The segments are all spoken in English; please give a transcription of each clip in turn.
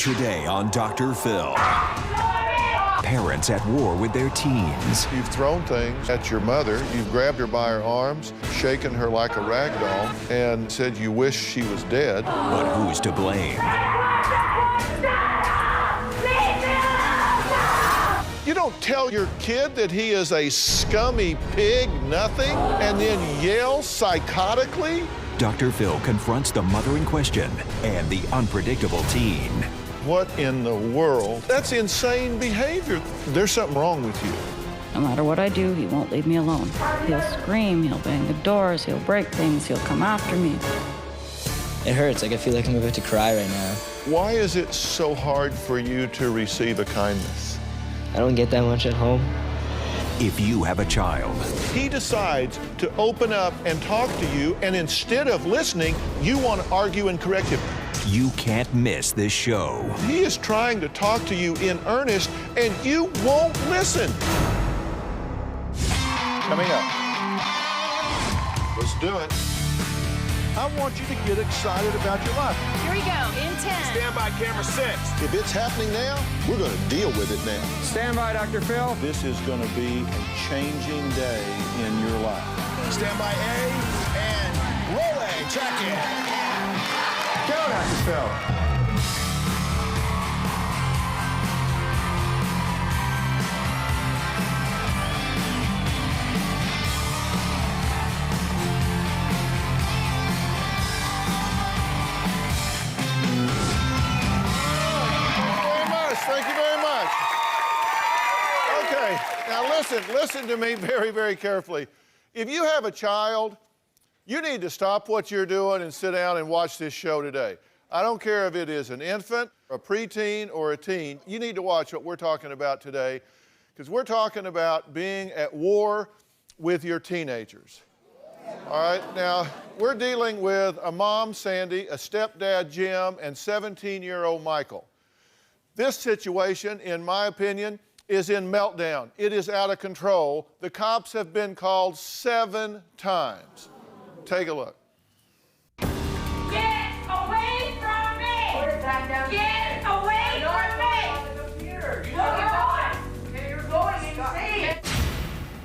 Today on Dr. Phil. Parents at war with their teens. You've thrown things at your mother. You've grabbed her by her arms, shaken her like a rag doll, and said you wish she was dead. But who's to blame? You don't tell your kid that he is a scummy pig, nothing, and then yell psychotically? Dr. Phil confronts the mother in question and the unpredictable teen. What in the world? That's insane behavior. There's something wrong with you. No matter what I do, he won't leave me alone. He'll scream, he'll bang the doors, he'll break things, he'll come after me. It hurts. Like, I feel like I'm about to cry right now. Why is it so hard for you to receive a kindness? I don't get that much at home. If you have a child, He decides to open up and talk to you, and instead of listening, you want to argue and correct him. you can't miss this show. He is trying to talk to you in earnest, and you won't listen. Coming up. Let's do it. I want you to get excited about your life. Here we go, in 10. Stand by, camera 6. If it's happening now, we're going to deal with it now. Stand by, Dr. Phil. This is going to be a changing day in your life. Stand by A, and roll A, check in. Go, Dr. Phil. Thank you very much. Okay, now listen to me very, very carefully. If you have a child, you need to stop what you're doing and sit down and watch this show today. I don't care if it is an infant, a preteen, or a teen. You need to watch what we're talking about today, because we're talking about being at war with your teenagers. All right, now, we're dealing with a mom, Sandy, a stepdad, Jim, and 17-year-old Michael. This situation, in my opinion, is in meltdown. It is out of control. The cops have been called 7 times. Take a look. Get away from me! Get away from me! You're going insane!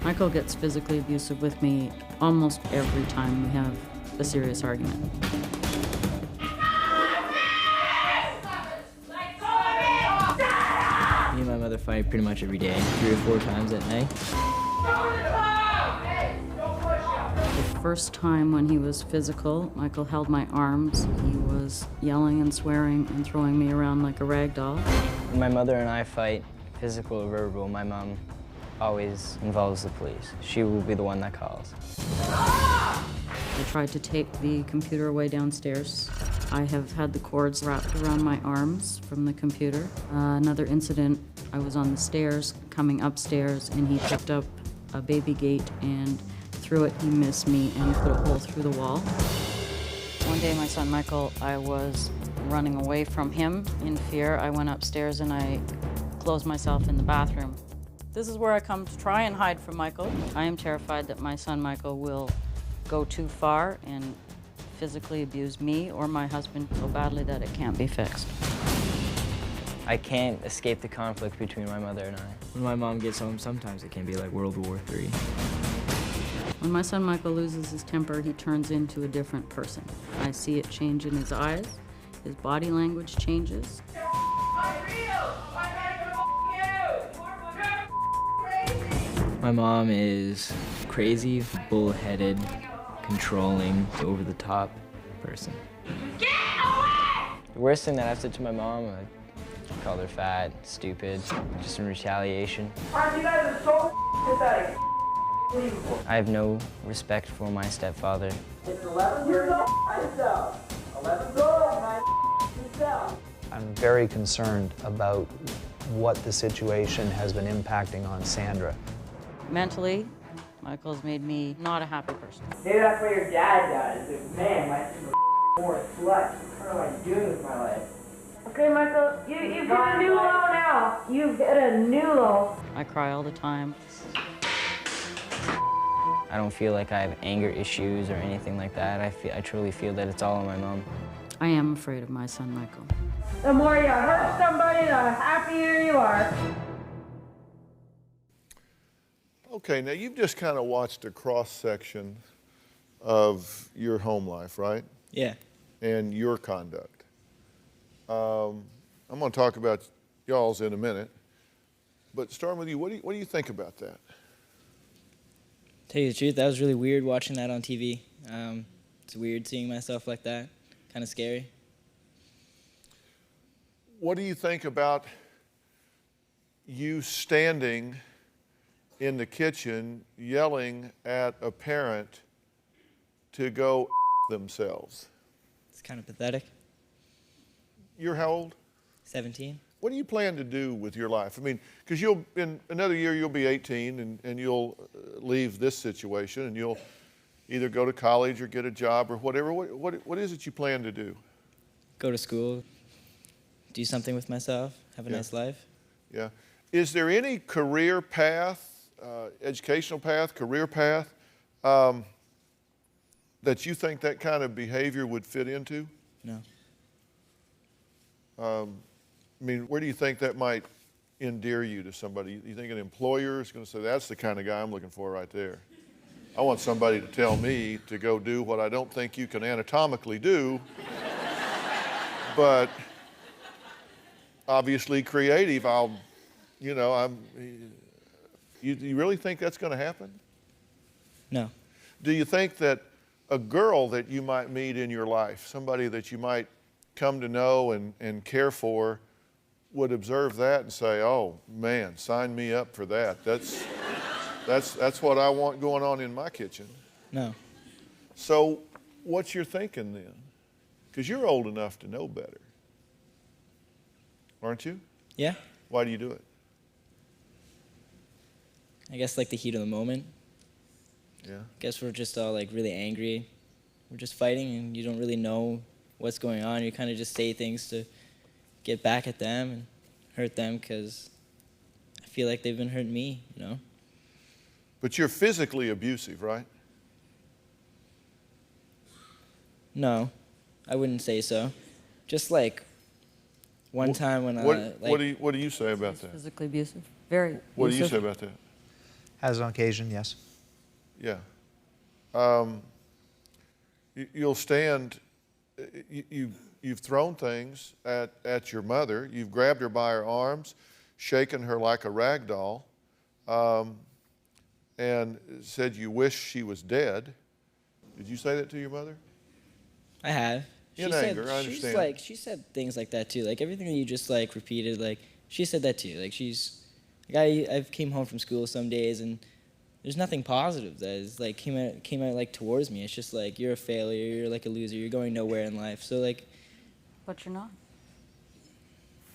Michael gets physically abusive with me almost every time we have a serious argument. Me and my mother fight pretty much every day, 3 or 4 times at night. The first time when he was physical, Michael held my arms. He was yelling and swearing and throwing me around like a rag doll. When my mother and I fight, physical or verbal, my mom always involves the police. She will be the one that calls. They tried to take the computer away downstairs. I have had the cords wrapped around my arms from the computer. Another incident, I was on the stairs, coming upstairs, and he picked up a baby gate and threw it. He missed me and put a hole through the wall. One day, my son Michael, I was running away from him in fear. I went upstairs and I closed myself in the bathroom. This is where I come to try and hide from Michael. I am terrified that my son Michael will go too far and physically abuse me or my husband so badly that it can't be fixed. I can't escape the conflict between my mother and I. When my mom gets home, sometimes it can be like World War III. When my son Michael loses his temper, he turns into a different person. I see it change in his eyes. His body language changes. My mom is crazy, bullheaded, controlling, over-the-top person. Get away! The worst thing that I've said to my mom, I called her fat, stupid, just in retaliation. You guys are so pathetic. I have no respect for my stepfather. It's 11 years old. Myself. 11 years old. Myself. I'm very concerned about what the situation has been impacting on Sandra. Mentally, Michael's made me not a happy person. Maybe that's what your dad does. Like, man, my son's a more slut. What am I doing with my life? Okay, Michael, you've hit a new low now. You've hit a new low. I cry all the time. I don't feel like I have anger issues or anything like that. I truly feel that it's all on my mom. I am afraid of my son, Michael. The more you hurt somebody, the happier you are. Okay, now you've just kind of watched a cross-section of your home life, right? Yeah. And your conduct. I'm going to talk about y'all's in a minute, but starting with you, what do you think about that? Tell you the truth, that was really weird watching that on TV. It's weird seeing myself like that. Kind of scary. What do you think about you standing in the kitchen yelling at a parent to go themselves? It's kind of pathetic. You're how old? 17. What do you plan to do with your life? I mean, because you'll, in another year, you'll be 18 and you'll leave this situation and you'll either go to college or get a job or whatever. What is it you plan to do? Go to school, do something with myself, have a nice life. Yeah. Is there any career path, educational path, career path, that you think that kind of behavior would fit into? No. I mean, where do you think that might endear you to somebody? You think an employer is going to say, that's the kind of guy I'm looking for right there? I want somebody to tell me to go do what I don't think you can anatomically do, but obviously creative, you really think that's going to happen? No. Do you think that a girl that you might meet in your life, somebody that you might come to know and care for, would observe that and say, oh man, sign me up for that. That's what I want going on in my kitchen? No. So what's your thinking then? Because you're old enough to know better, aren't you? Yeah. Why do you do it? I guess like the heat of the moment. Yeah. Guess we're just all like really angry. We're just fighting and you don't really know what's going on. You kind of just say things to get back at them and hurt them because I feel like they've been hurting me, you know? But you're physically abusive, right? No, I wouldn't say so. Just like one time when What do you say about that? Physically abusive. Very abusive. What do you say about that? Has on occasion, yes. Yeah. You'll stand, you've thrown things at your mother. You've grabbed her by her arms, shaken her like a rag doll, and said you wish she was dead. Did you say that to your mother? I have. In anger, I understand. She said things like that too. Like everything that you just like repeated, like she said that too. Like I've came home from school some days and there's nothing positive that is like came out like towards me. It's just like you're a failure, you're like a loser, you're going nowhere in life. So like. But you're not.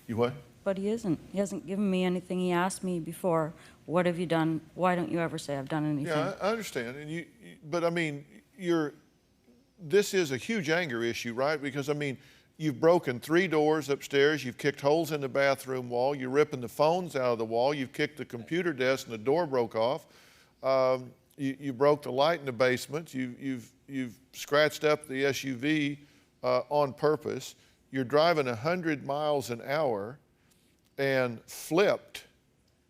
You what? But he isn't. He hasn't given me anything. He asked me before, what have you done? Why don't you ever say I've done anything? Yeah, I understand. And but I mean, this is a huge anger issue, right? Because I mean, you've broken 3 doors upstairs, you've kicked holes in the bathroom wall, you're ripping the phones out of the wall, you've kicked the computer desk and the door broke off. You broke the light in the basement. You've scratched up the SUV on purpose. You're driving 100 miles an hour and flipped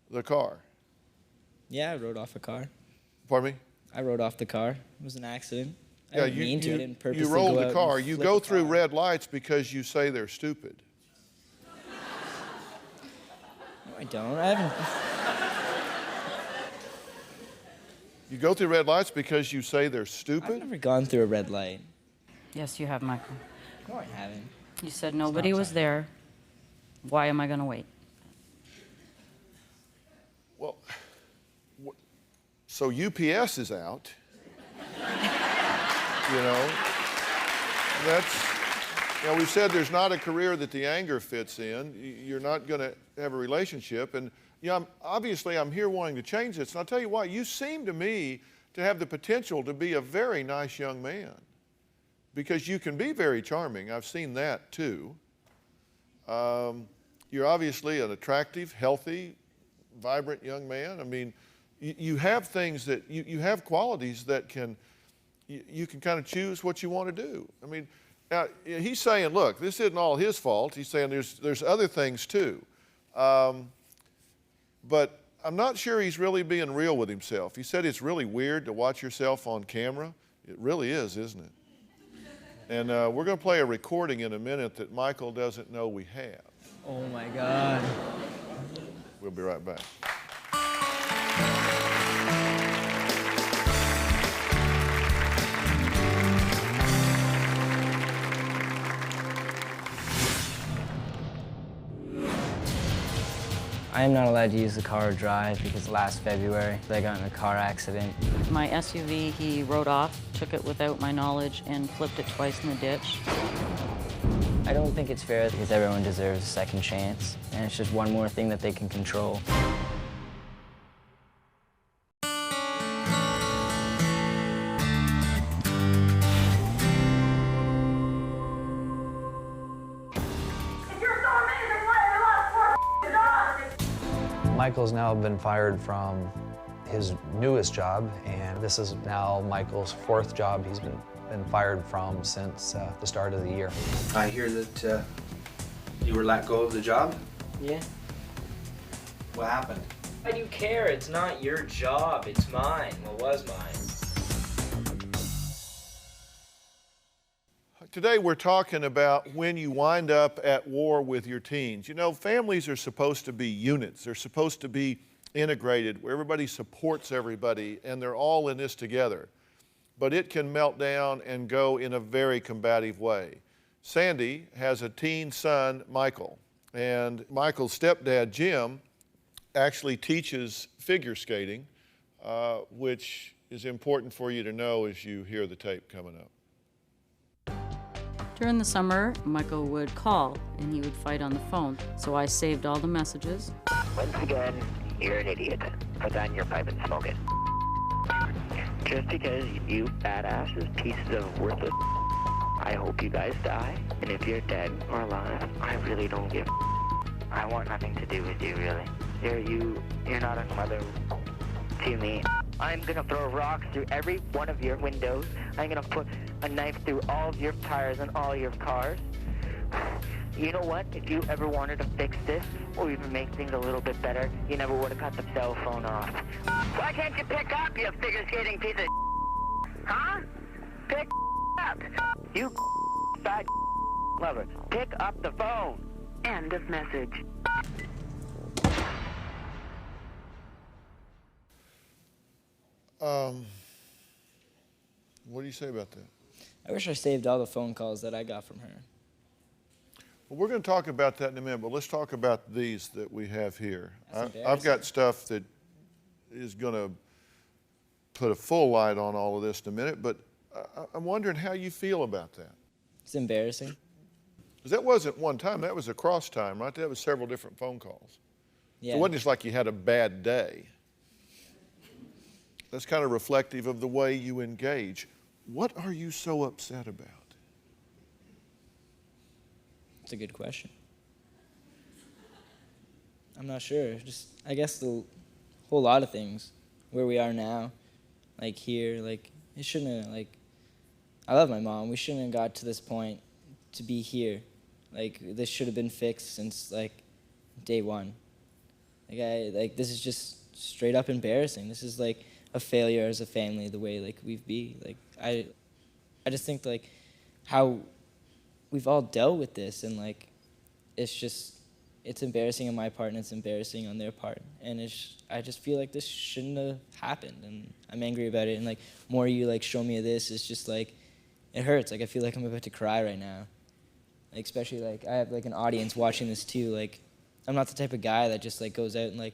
the car. Yeah, I rode off a car. Pardon me? I rode off the car. It was an accident. I Yeah, didn't mean to. I didn't purposely you rolled go the out car. and You flip go a through car. red lights because you say they're stupid. No, I don't. I haven't. You go through red lights because you say they're I've stupid? never gone through a red light. Yes, you have, Michael. No, I haven't. You said nobody was there. Why am I going to wait? Well, so UPS is out. You know, we've said there's not a career that the anger fits in. You're not going to have a relationship. And, you know, obviously I'm here wanting to change this. And I'll tell you why. You seem to me to have the potential to be a very nice young man because you can be very charming. I've seen that too. You're obviously an attractive, healthy, vibrant young man. I mean, you have things that, you have qualities that you can kind of choose what you want to do. I mean, Now, he's saying, look, this isn't all his fault. He's saying there's other things too. But I'm not sure he's really being real with himself. He said it's really weird to watch yourself on camera. It really is, isn't it? And we're going to play a recording in a minute that Michael doesn't know we have. Oh my God. We'll be right back. I am not allowed to use the car or drive because last February I got in a car accident. My SUV, he rode off, took it without my knowledge, and flipped it twice in the ditch. I don't think it's fair because everyone deserves a second chance, and it's just one more thing that they can control. If you're so amazing, why have you lost 4 jobs? Michael's now been fired from his newest job, and this is now Michael's 4th job he's been fired from since the start of the year. I hear that you were let go of the job? Yeah. What happened? Why do you care? It's not your job. It's mine. Well, was mine. Today we're talking about when you wind up at war with your teens. You know, families are supposed to be units. They're supposed to be integrated, where everybody supports everybody, and they're all in this together. But it can melt down and go in a very combative way. Sandy has a teen son, Michael, and Michael's stepdad, Jim, actually teaches figure skating, which is important for you to know as you hear the tape coming up. During the summer, Michael would call and he would fight on the phone. So I saved all the messages. Once again, you're an idiot. Put down your pipe and smoke it. Just because you badasses, pieces of worthless, I hope you guys die. And if you're dead or alive, I really don't give a. I want nothing to do with you, really. You're not a mother to me. I'm gonna throw rocks through every one of your windows. I'm gonna put a knife through all of your tires and all your cars. You know what? If you ever wanted to fix this, or even make things a little bit better, you never would have cut the cell phone off. Why can't you pick up, you figure skating piece of huh? Pick up. You bad lover. Pick up the phone. End of message. What do you say about that? I wish I saved all the phone calls that I got from her. Well, we're going to talk about that in a minute, but let's talk about these that we have here. That's I've got stuff that is going to put a full light on all of this in a minute, but I'm wondering how you feel about that. It's embarrassing. Because that wasn't one time, that was across time, right? That was several different phone calls. Yeah. So it wasn't just like you had a bad day. That's kind of reflective of the way you engage. What are you so upset about? It's a good question. I'm not sure. Just, I guess the whole lot of things. Where we are now, like here, like it shouldn't have, like, I love my mom. We shouldn't have got to this point to be here. Like, this should have been fixed since, like, day one. Like, this is just straight up embarrassing. This is, like, a failure as a family, the way, like, we've been. Like, I just think, like, how we've all dealt with this, and, like, it's embarrassing on my part, and it's embarrassing on their part. And I just feel like this shouldn't have happened, and I'm angry about it. And, like, more you, like, show me this, it's just, like, it hurts. Like, I feel like I'm about to cry right now. Like, especially, like, I have, like, an audience watching this, too. Like, I'm not the type of guy that just, like, goes out and, like,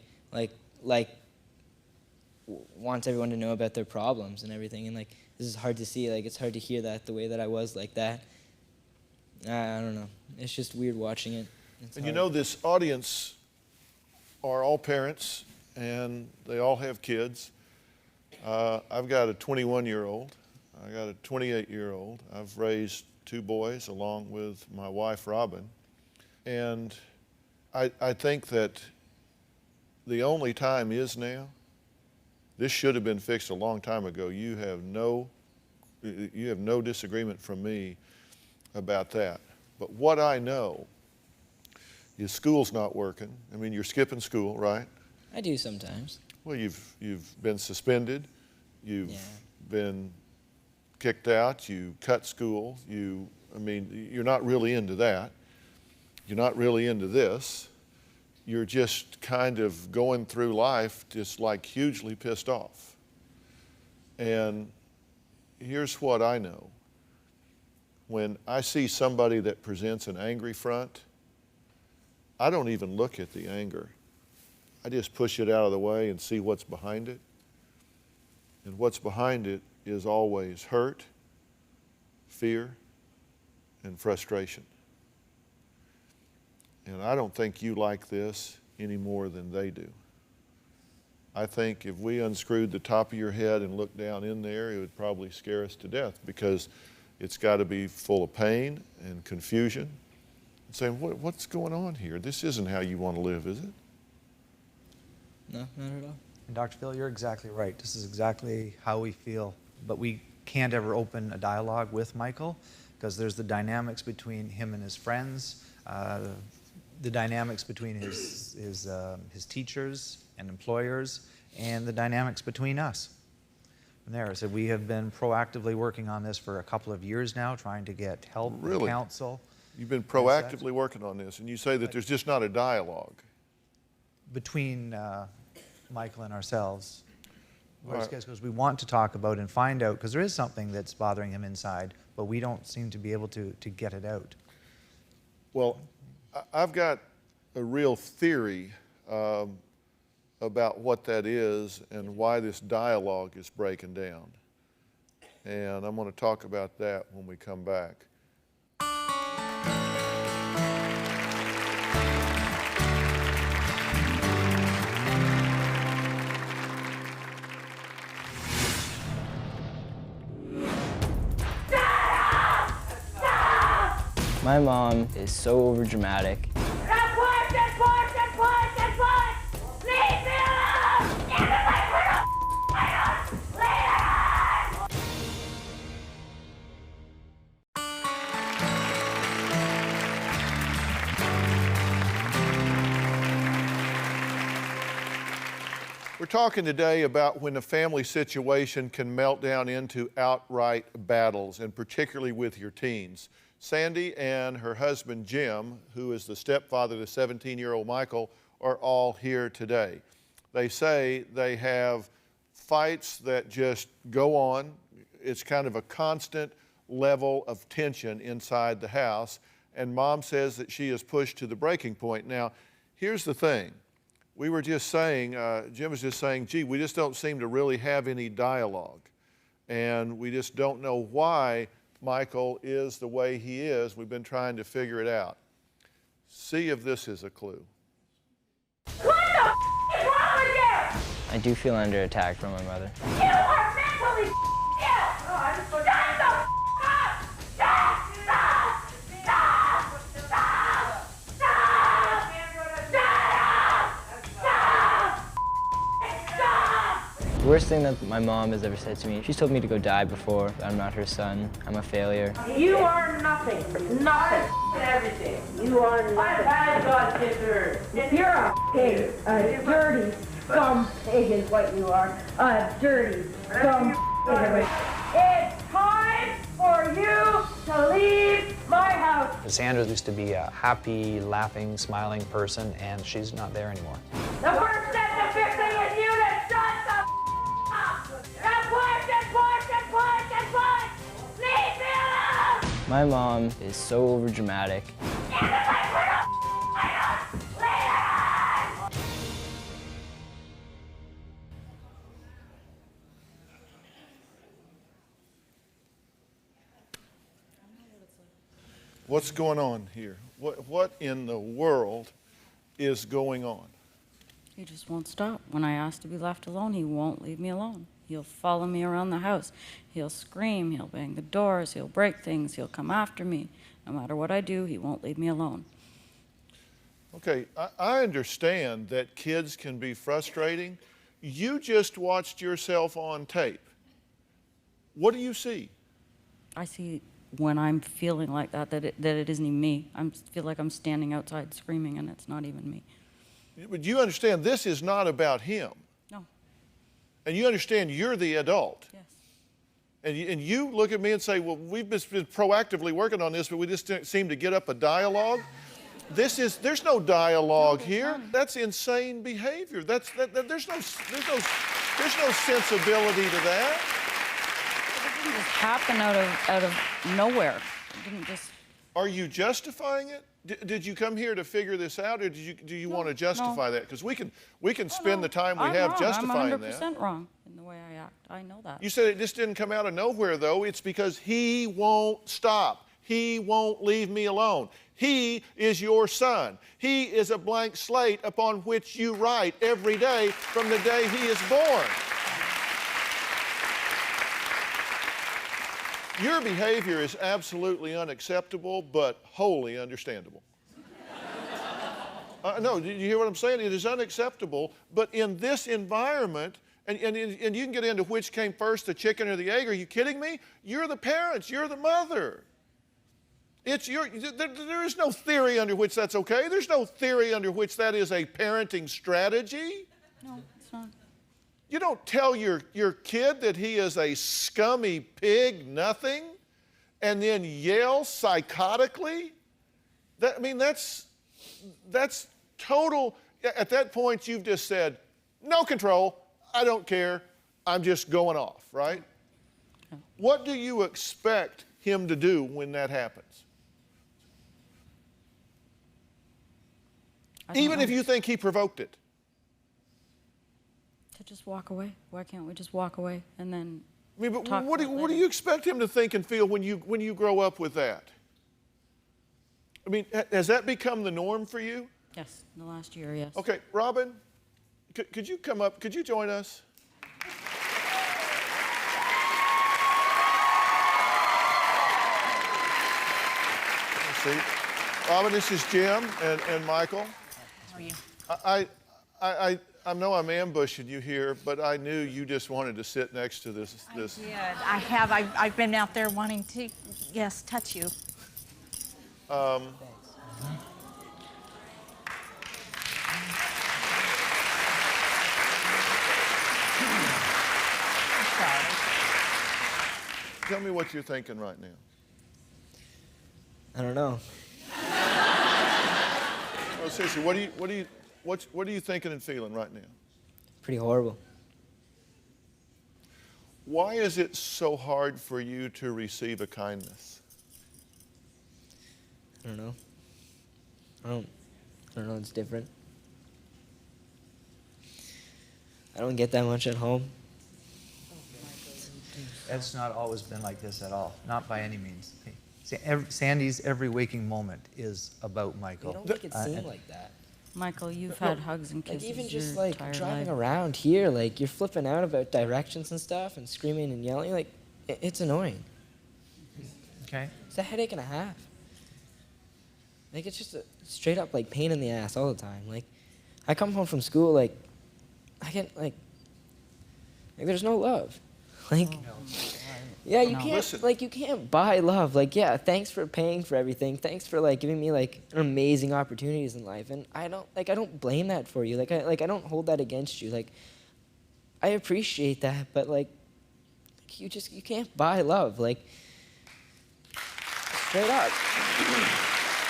wants everyone to know about their problems and everything. And, like, this is hard to see. Like, it's hard to hear that the way that I was like that. I don't know. It's just weird watching it. It's And hard. you know, this audience are all parents, and they all have kids. I've got a 21-year-old. I got a 28-year-old. I've raised 2 boys along with my wife, Robin. And I think that the only time is now. This should have been fixed a long time ago. You have no disagreement from me about that. But what I know is school's not working. I mean, you're skipping school, right? I do sometimes. Well, you've been suspended, you've been kicked out, you cut school, I mean, you're not really into that. You're not really into this. You're just kind of going through life just like hugely pissed off. And here's what I know. When I see somebody that presents an angry front, I don't even look at the anger. I just push it out of the way and see what's behind it. And what's behind it is always hurt, fear, and frustration. And I don't think you like this any more than they do. I think if we unscrewed the top of your head and looked down in there, it would probably scare us to death, because it's got to be full of pain and confusion. And saying, what's going on here? This isn't how you want to live, is it? No, not at all. And Dr. Phill, you're exactly right. This is exactly how we feel. But we can't ever open a dialogue with Michael, because there's the dynamics between him and his friends, the dynamics between his teachers and employers, and the dynamics between us. And there, so we have been proactively working on this for a couple of years now, trying to get help and counsel. You've been proactively working on this, and you say that there's just not a dialogue between Michael and ourselves. Because we want to talk about and find out, because there is something that's bothering him inside, but we don't seem to be able to get it out. Well, I've got a real theory about what that is and why this dialogue is breaking down. And I'm going to talk about that when we come back. My mom is so overdramatic. Leave me alone! Give me my We're talking today about when a family situation can melt down into outright battles, and particularly with your teens. Sandy and her husband Jim, who is the stepfather to 17-year-old Michael, are all here today. They say they have fights that just go on. It's kind of a constant level of tension inside the house, and Mom says that she is pushed to the breaking point. Now, here's the thing. We were just saying, Jim was just saying, gee, we just don't seem to really have any dialogue. And we just don't know why Michael is the way he is. We've been trying to figure it out. See if this is a clue. What the f is wrong with you? I do feel under attack from my mother. You are mentally ill! Oh, I just Shut the f up! Stop! Stop! Stop! Stop! The worst thing that my mom has ever said to me, she's told me to go die before. I'm not her son. I'm a failure. You are nothing. Nothing. Everything. You are nothing. I've God sister. You're a pig. A dirty scum pig is what you are. A dirty scum pig. It's time for you to leave my house. Sandra used to be a happy, laughing, smiling person, and she's not there anymore. The first step to fixing is you to shut the f up! And push! Leave me alone! My mom is so overdramatic. Give me my little f later! What's going on here? What in the world is going on? He just won't stop. When I ask to be left alone, he won't leave me alone. He'll follow me around the house. He'll scream, he'll bang the doors, he'll break things, he'll come after me. No matter what I do, he won't leave me alone. Okay, I understand that kids can be frustrating. You just watched yourself on tape. What do you see? I see when I'm feeling like that, that it isn't even me. I feel like I'm standing outside screaming, and it's not even me. But you understand this is not about him. No. And you understand you're the adult. Yes. And you look at me and say, well, we've been proactively working on this, but we just didn't seem to get up a dialogue. There's no dialogue here. None. That's insane behavior. There's no sensibility to that. It didn't just happen out of nowhere. It didn't just. Are you justifying it? Did you come here to figure this out, or do you want to justify that? Because we can spend the time we have justifying that. I'm 100% wrong in the way I act. I know that. You said it just didn't come out of nowhere, though. It's because he won't stop. He won't leave me alone. He is your son. He is a blank slate upon which you write every day from the day he is born. Your behavior is absolutely unacceptable, but wholly understandable. No, do you hear what I'm saying? It is unacceptable, but in this environment, and you can get into which came first, the chicken or the egg. Are you kidding me? You're the parents. You're the mother. There is no theory under which that's okay. There's no theory under which that is a parenting strategy. No, it's not. You don't tell your kid that he is a scummy pig, nothing, and then yell psychotically. That's total. At that point, you've just said, no control. I don't care. I'm just going off, right? Yeah. What do you expect him to do when that happens? Even if you think he provoked it. To just walk away. Why can't we just walk away and then But talk what about it do later? you expect him to think and feel when you grow up with that? Has that become the norm for you? Yes, in the last year, yes. Okay, Robin, could you come up? Could you join us? See, Robin, this is Jim and Michael. How are you? I know I'm ambushing you here, but I knew you just wanted to sit next to this. I did. I have. I've been out there wanting to, yes, touch you. Tell me what you're thinking right now. I don't know. Oh, seriously, what are you thinking and feeling right now? Pretty horrible. Why is it so hard for you to receive a kindness? I don't know. I don't know. It's different. I don't get that much at home. It's not always been like this at all, not by any means. Sandy's every waking moment is about Michael. You don't make it seem like that. Michael, you've had hugs and kisses Like even just your like entire driving life. around here, like you're flipping out about directions and stuff and screaming and yelling, like it's annoying. Okay. It's a headache and a half. Like it's just a straight up like pain in the ass all the time. Like I come home from school, like I get like there's no love. Like yeah, you can't Listen. like you can't buy love. Like yeah, thanks for paying for everything. Thanks for like giving me like amazing opportunities in life. And I don't blame that for you. I don't hold that against you. Like I appreciate that, but like you can't buy love. Like straight up.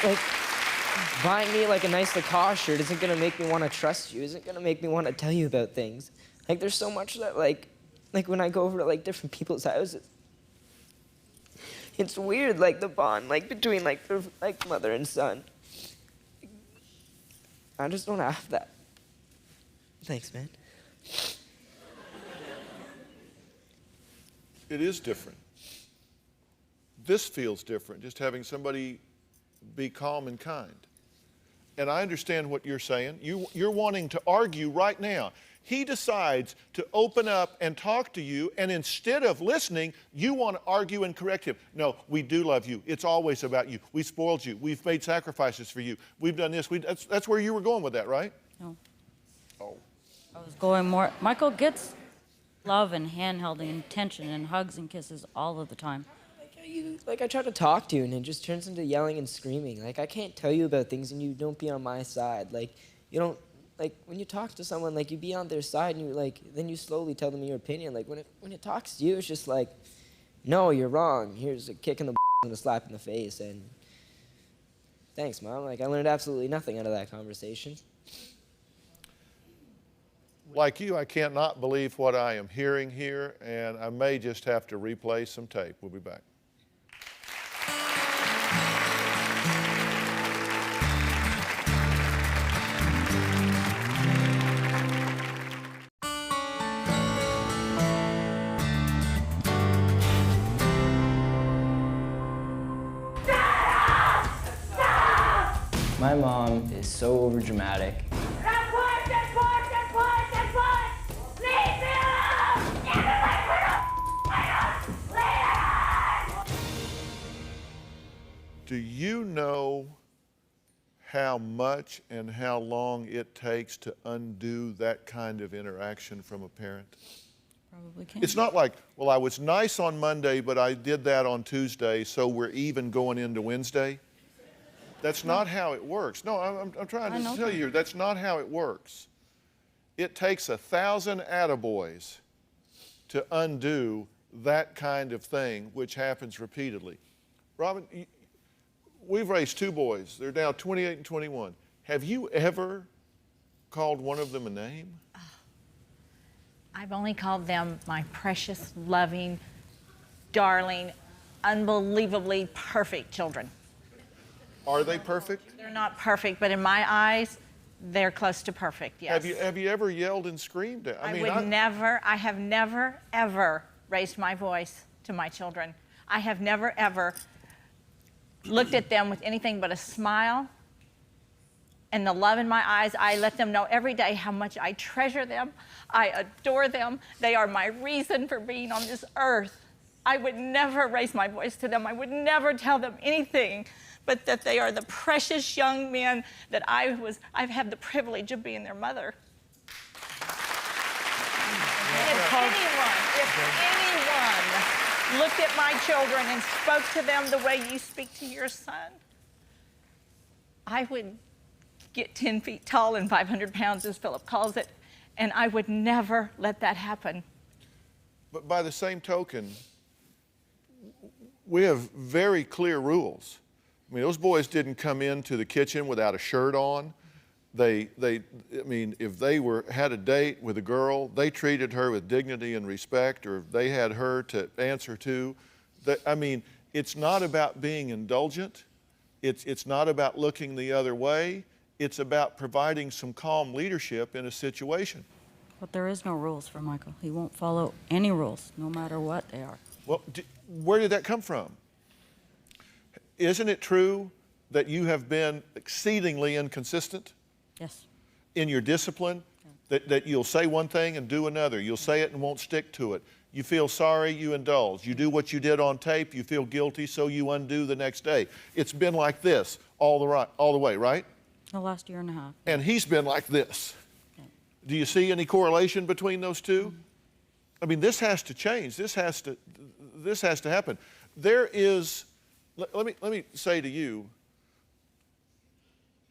Like buying me like a nice Lacoste shirt isn't gonna make me want to trust you. Isn't gonna make me want to tell you about things. Like there's so much that like when I go over to like different people's houses, it's weird, like the bond like between like mother and son. I just don't have that. Thanks, man. It is different. This feels different, just having somebody be calm and kind. And I understand what you're saying. You're wanting to argue right now. He decides to open up and talk to you, and instead of listening, you want to argue and correct him. No, we do love you. It's always about you. We spoiled you. We've made sacrifices for you. We've done this. That's where you were going with that, right? No. Oh. I was going more. Michael gets love and hand-holding and attention and hugs and kisses all of the time. I try to talk to you, and it just turns into yelling and screaming. Like, I can't tell you about things, and you don't be on my side. Like, you don't, like, when you talk to someone, like, you be on their side, and you, like, then you slowly tell them your opinion. Like, when it talks to you, it's just like, no, you're wrong. Here's a kick in the and a slap in the face, and thanks, Mom. Like, I learned absolutely nothing out of that conversation. Like you, I can't not believe what I am hearing here, and I may just have to replay some tape. We'll be back. My mom is so overdramatic. Do you know how much and how long it takes to undo that kind of interaction from a parent? Probably can. It's not like, well, I was nice on Monday, but I did that on Tuesday, so we're even going into Wednesday. That's not how it works. No, I'm trying to tell you, that's not how it works. It takes 1,000 attaboys to undo that kind of thing, which happens repeatedly. Robin, we've raised 2 boys. They're now 28 and 21. Have you ever called one of them a name? I've only called them my precious, loving, darling, unbelievably perfect children. Are they perfect? They're not perfect, but in my eyes, they're close to perfect, yes. Have you ever yelled and screamed at? I have never, ever raised my voice to my children. I have never, ever looked at them with anything but a smile and the love in my eyes. I let them know every day how much I treasure them. I adore them. They are my reason for being on this earth. I would never raise my voice to them. I would never tell them anything but that they are the precious young men that I've had the privilege of being their mother. And if anyone looked at my children and spoke to them the way you speak to your son, I would get 10 feet tall and 500 pounds, as Philip calls it, and I would never let that happen. But by the same token, we have very clear rules. I mean, those boys didn't come into the kitchen without a shirt on. I mean, if they had a date with a girl, they treated her with dignity and respect, or if they had her to answer to. I mean, it's not about being indulgent. It's not about looking the other way. It's about providing some calm leadership in a situation. But there is no rules for Michael. He won't follow any rules, no matter what they are. Well, where did that come from? Isn't it true that you have been exceedingly inconsistent? Yes. In your discipline? Yeah. That you'll say one thing and do another. You'll say it and won't stick to it. You feel sorry, you indulge. You do what you did on tape, you feel guilty, so you undo the next day. It's been like this all the way, right? The last year and a half. And he's been like this. Yeah. Do you see any correlation between those two? Mm-hmm. I mean, this has to change. This has to happen. There is. Let me say to you,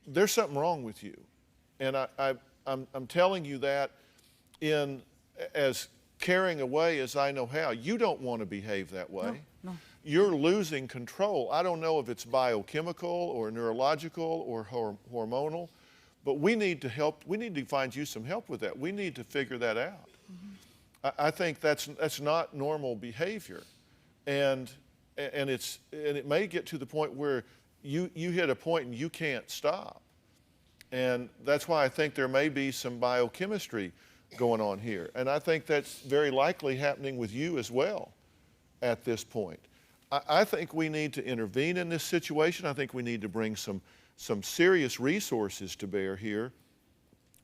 there's something wrong with you, and I'm telling you that in as caring a way as I know how. You don't want to behave that way. No. You're losing control. I don't know if it's biochemical or neurological or hormonal, but we need to help. We need to find you some help with that. We need to figure that out. Mm-hmm. I think that's not normal behavior, and it may get to the point where you hit a point and you can't stop. And that's why I think there may be some biochemistry going on here. And I think that's very likely happening with you as well at this point. I think we need to intervene in this situation. I think we need to bring some serious resources to bear here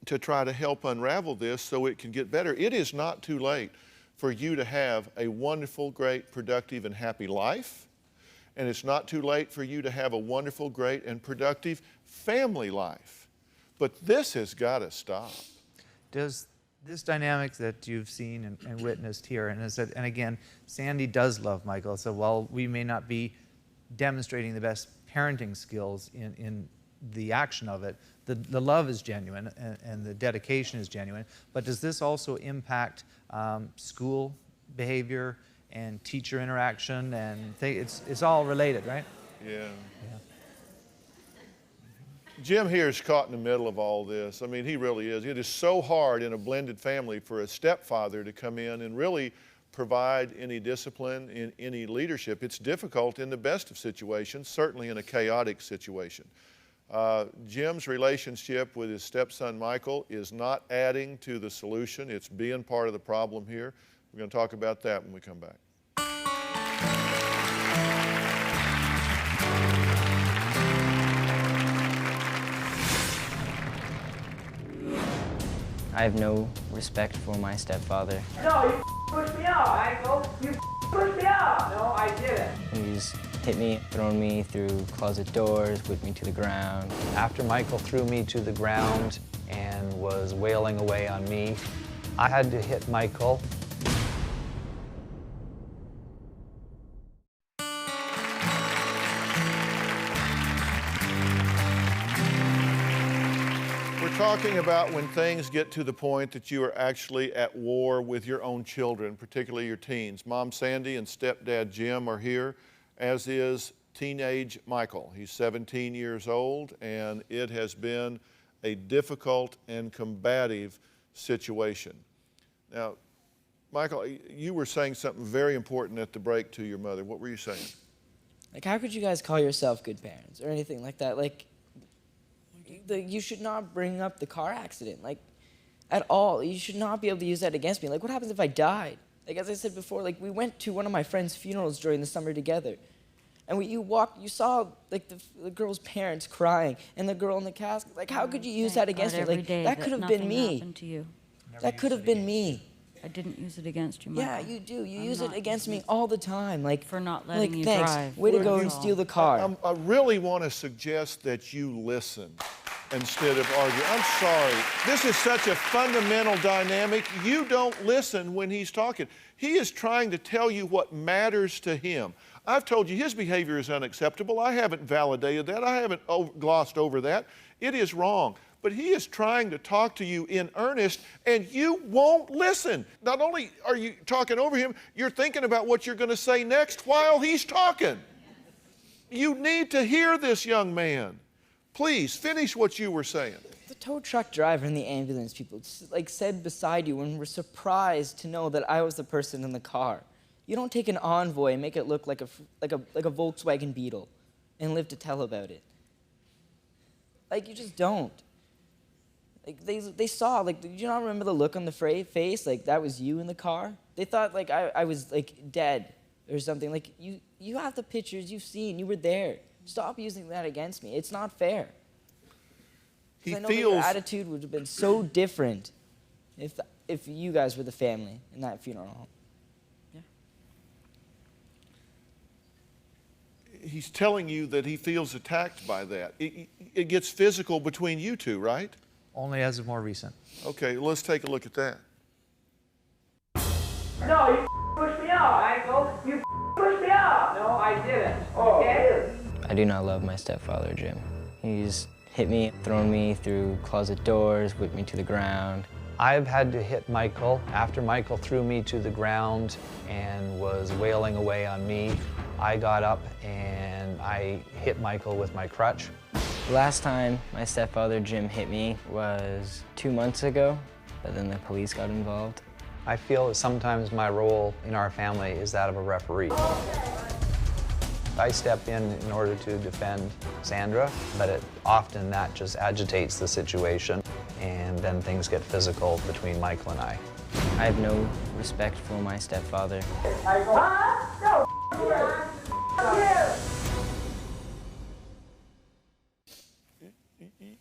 to try to help unravel this so it can get better. It is not too late for you to have a wonderful, great, productive, and happy life. And it's not too late for you to have a wonderful, great, and productive family life. But this has got to stop. Does This dynamic that you've seen and witnessed here, and again, Sandy does love Michael. So while we may not be demonstrating the best parenting skills in the action of it, the love is genuine and the dedication is genuine. But does this also impact school behavior and teacher interaction? And it's all related, right? Yeah. Jim here is caught in the middle of all this. I mean, he really is. It is so hard in a blended family for a stepfather to come in and really provide any discipline, in any leadership. It's difficult in the best of situations, certainly in a chaotic situation. Jim's relationship with his stepson Michael is not adding to the solution. It's being part of the problem here. We're going to talk about that when we come back. I have no respect for my stepfather. No, you pushed me out, Michael. You pushed me out. No, I didn't. He's hit me, thrown me through closet doors, whipped me to the ground. After Michael threw me to the ground and was wailing away on me, I had to hit Michael. Talking about when things get to the point that you are actually at war with your own children, particularly your teens. Mom Sandy and stepdad Jim are here, as is teenage Michael. He's 17 years old, and it has been a difficult and combative situation. Now, Michael, you were saying something very important at the break to your mother. What were you saying? Like, how could you guys call yourself good parents or anything like that? Like, you should not bring up the car accident, like, at all. You should not be able to use that against me. Like, what happens if I died? Like, as I said before, like, we went to one of my friend's funerals during the summer together. And you saw, like, the girl's parents crying and the girl in the casket. Like, how could you use that against me? Like, that could have been me. That could have been me. I didn't use it against you, Michael. Yeah, you do. You use it against me all the time. Like, for not letting you thanks. drive. Way to go and steal the car. I really want to suggest that you listen instead of argue. I'm sorry. This is such a fundamental dynamic. You don't listen when he's talking. He is trying to tell you what matters to him. I've told you his behavior is unacceptable. I haven't validated that. I haven't glossed over that. It is wrong. But he is trying to talk to you in earnest, and you won't listen. Not only are you talking over him, you're thinking about what you're going to say next while he's talking. You need to hear this, young man. Please, finish what you were saying. The tow truck driver and the ambulance people, like, said beside you and were surprised to know that I was the person in the car. You don't take an Envoy and make it look like a Volkswagen Beetle and live to tell about it. Like, you just don't. Like, they saw, like, did you not remember the look on the face? Like, that was you in the car? They thought, like, I was, like, dead or something. Like, you have the pictures you've seen. You were there. Stop using that against me. It's not fair. I know that your attitude would have been so different if you guys were the family in that funeral home. Yeah. He's telling you that he feels attacked by that. It gets physical between you two, right? Only as of more recent. Okay, let's take a look at that. No, you pushed me out, Michael. You pushed me out. No, I didn't. Okay? I do not love my stepfather, Jim. He's hit me, thrown me through closet doors, whipped me to the ground. I've had to hit Michael. After Michael threw me to the ground and was wailing away on me, I got up and I hit Michael with my crutch. The last time my stepfather, Jim, hit me was 2 months ago, but then the police got involved. I feel that sometimes my role in our family is that of a referee. I step in order to defend Sandra, but often that just agitates the situation, and then things get physical between Michael and I. I have no respect for my stepfather. Huh? No,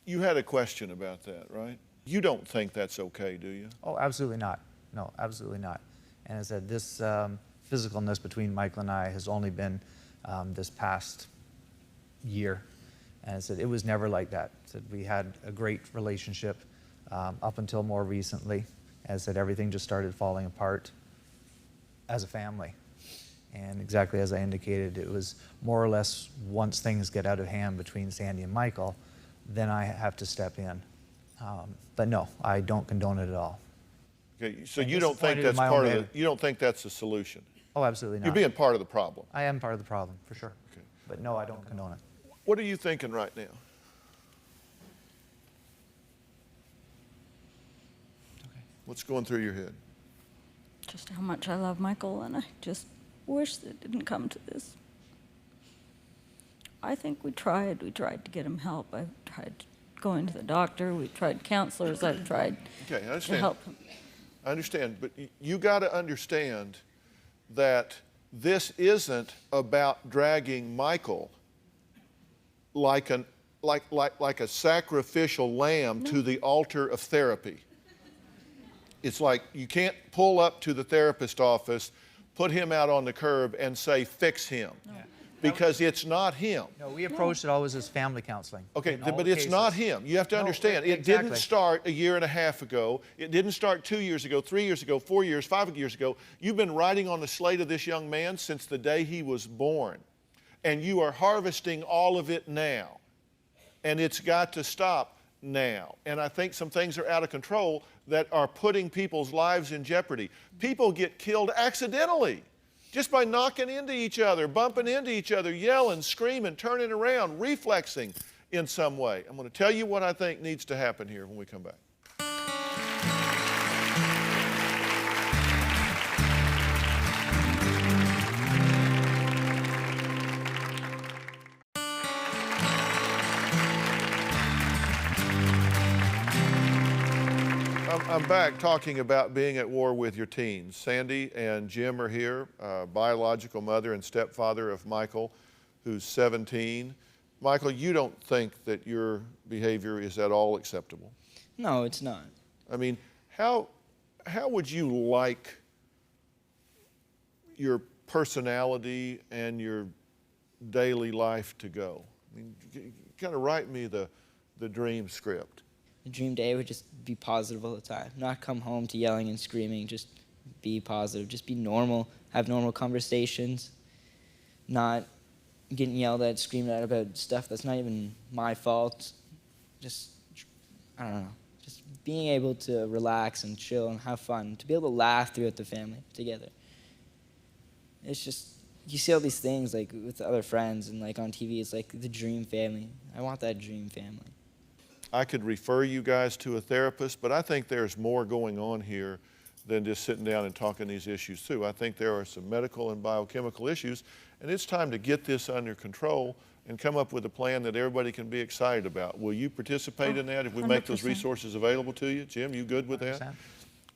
You had a question about that, right? You don't think that's okay, do you? Oh, absolutely not. No, absolutely not. And as I said, this physicalness between Michael and I has only been this past year. And I said, it was never like that. I said, we had a great relationship up until more recently. as that everything just started falling apart as a family. And exactly as I indicated, it was more or less once things get out of hand between Sandy and Michael, then I have to step in. But no, I don't condone it at all. Okay, so you don't think that's you don't think that's the solution? Oh, absolutely not. You're being part of the problem. I am part of the problem, for sure. Okay. But no, I don't condone it. What are you thinking right now? Okay. What's going through your head? Just how much I love Michael, and I just wish that it didn't come to this. I think we tried to get him help. I tried going to the doctor, we tried counselors, I've tried Okay, I understand. to help him. I understand, but you got to understand that this isn't about dragging Michael like a sacrificial lamb to the altar of therapy. It's like you can't pull up to the therapist office, put him out on the curb and say, fix him. No. Because it's not him. No, we approached it always as family counseling. Okay, but it's not him. You have to understand, it didn't start a year and a half ago. It didn't start 2 years ago, 3 years ago, 4 years, 5 years ago. You've been writing on the slate of this young man since the day he was born. And you are harvesting all of it now. And it's got to stop now. And I think some things are out of control that are putting people's lives in jeopardy. People get killed accidentally. Just by knocking into each other, bumping into each other, yelling, screaming, turning around, reflexing in some way. I'm going to tell you what I think needs to happen here when we come back. I'm back talking about being at war with your teens. Sandy and Jim are here, biological mother and stepfather of Michael, who's 17. Michael, you don't think that your behavior is at all acceptable? No, it's not. I mean, how would you like your personality and your daily life to go? I mean, kind of write me the dream script. The dream day would just be positive all the time. Not come home to yelling and screaming, just be positive, just be normal, have normal conversations, not getting yelled at, screamed at about stuff that's not even my fault. Just, I don't know, just being able to relax and chill and have fun, to be able to laugh throughout the family together. It's just, you see all these things like with other friends and like on TV, it's like the dream family. I want that dream family. I could refer you guys to a therapist, but I think there's more going on here than just sitting down and talking these issues through. I think there are some medical and biochemical issues, and it's time to get this under control and come up with a plan that everybody can be excited about. Will you participate in that if we make those resources available to you? Jim, you good with that? 100%.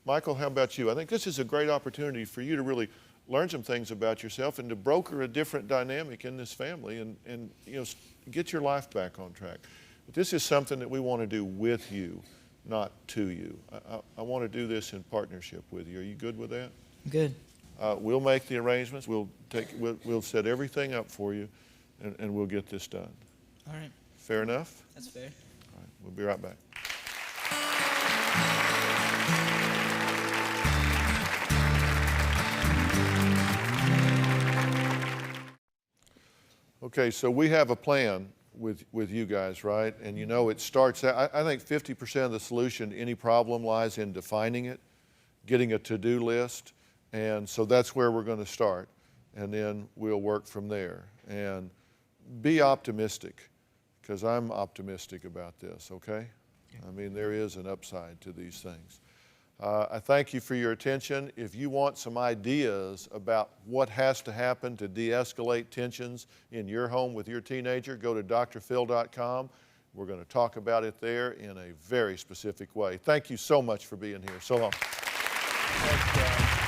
Michael, how about you? I think this is a great opportunity for you to really learn some things about yourself and to broker a different dynamic in this family and you know, get your life back on track. But this is something that we want to do with you, not to you. I want to do this in partnership with you. Are you good with that? Good. We'll make the arrangements. We'll set everything up for you, and we'll get this done. All right. Fair enough? That's fair. All right. We'll be right back. Okay, so we have a plan with you guys, right? And you know, it starts out, I think 50% of the solution to any problem lies in defining it, getting a to-do list, and so that's where we're going to start, and then we'll work from there. And be optimistic, because I'm optimistic about this, okay? I mean, there is an upside to these things. I thank you for your attention. If you want some ideas about what has to happen to de-escalate tensions in your home with your teenager, go to drphil.com. We're going to talk about it there in a very specific way. Thank you so much for being here. So long. Thanks,